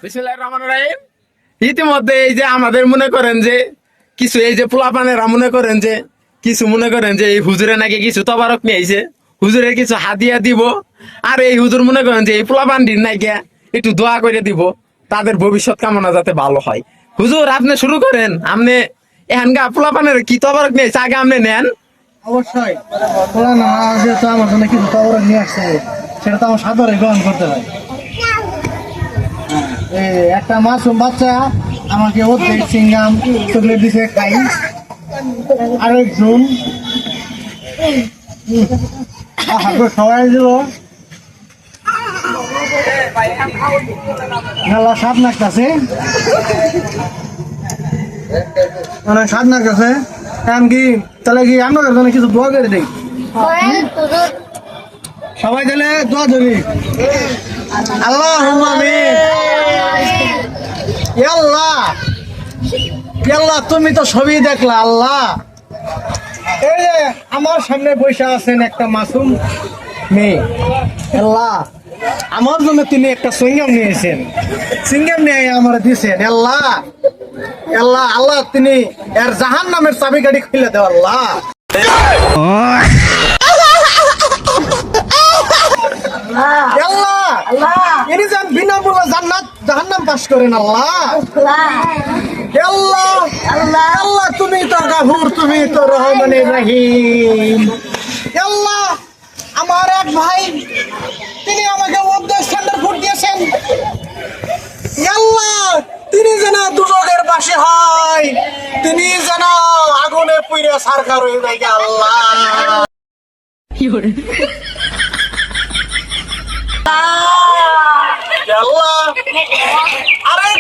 বিসমিল্লাহির রহমানির রহিম। ইতিমধ্যে এই যে আমাদের মনে করেন যে কিছু এই যে পোলাপানেরা মনে করেন যে কিছু মনে করেন যে এই হুজুরে নাকি কিছু তবারক নিয়ে আইছে, হুজুরের কিছু হাদিয়া দিব, আর এই হুজুর মনে করেন যে এই পোলাপানটির নাকি একটু দোয়া করে দিব তাদের ভবিষ্যৎ কামনা যাতে ভালো হয়। হুজুর আপনি শুরু করেন, আপনি এখানকার পোলাপানের কি তবারক নিয়ে আইছে আগে আপনি নেন। অবশ্যই তোরা না যেহেতু আমার জন্য কিছু খবর নিয়ে আসছে সেটা তো আমার সাদরে গ্রহণ করতে হয়। এই একটা মাসুম বাচ্চা আমাকে অর্ধেক সিঙ্গাম চকলেট দিছে খাই, আরেকজন সবাই দিল মেলা স্বাদ লাগতেছে, অনেক স্বাদ লাগতেছে। এখন কি তাহলে কি আপনাদের জন্য কিছু দোয়া করে দিই? সবাই তাহলে দোয়া ধরি। আল্লাহুম্মা আমিন। ইয়া আল্লাহ, ইয়া আল্লাহ তুমি তো সবই দেখলা আল্লাহ। এই যে আমার সামনে বসে আছেন একটা মাসুম মেয়ে, আল্লাহ আমার জন্য তিনি একটা সিঙ্গাম নিয়েছেন, সিঙ্গাম নিয়ে আমার দিয়েছেন আল্লাহ। আল্লাহ আল্লাহ তিনি এর জাহান্নামের চাবিকাঠি খুলে দেও আল্লাহ। আল্লাহ ইনি যেন বিনামূল্যে জান্নাত জাহান্নাম পাস করেন আল্লাহ। আল্লাহ আল্লাহ তুমি তো গাফুর, তুমি তো রহমানির রহিম। আল্লাহ আমার এক ভাই তিনি আমাকে অর্ধেক স্ট্যান্ডার্ড ফুড দিয়েছেন, আল্লাহ তিনি যেন দুজকের পাশে হয়, তিনি যেন আগুনে পুড়ে সরকার হয়ে যায় আল্লাহ। আল্লাহ আরে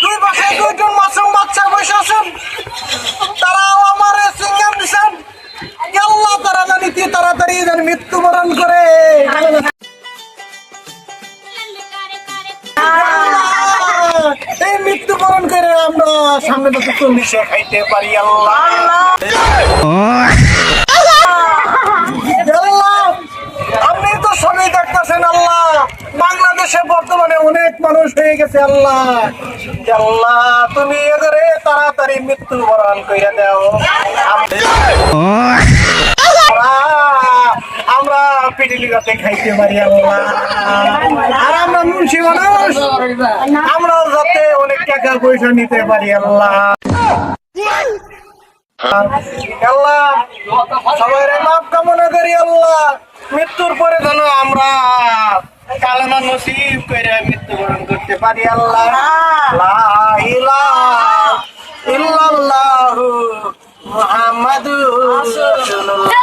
দুই পাশে দুইজন মাসুম বাচ্চা বসে আছেন, তারাও আমার সিঙ্গাম দিচ্ছেন আল্লাহ, তারা জানি কি তাড়াতাড়ি যেন মৃত্যুবরণ করে। এই মৃত্যুবরণ করে আমরা সামনে তো 40 খাইতে পারি আল্লাহ। আল্লাহ আপনি তো সবই দেখতেছেন আল্লাহ, বাংলাদেশে বর্তমানে অনেক মানুষ হয়ে গেছে আল্লাহ। আল্লাহ তুমি এবারে তাড়াতাড়ি মৃত্যুবরণ করে দাও, আমরা পিটিলিগাতে খাইতে পারি আল্লাহ। আর আমরা মুন্সি মানুষ, আমরা যাতে অনেক টাকা পয়সা নিতে পারি আল্লাহ। আল্লাহ সবাই মাপ কামনা করি আল্লাহ, মৃত্যুর পরে যেন আমরা কালেমা নসিব করে মৃত্যুবরণ করতে পারি আল্লাহ। লা ইলাহা ইল্লাল্লাহু মুহাম্মাদুর রাসূলুল্লাহ।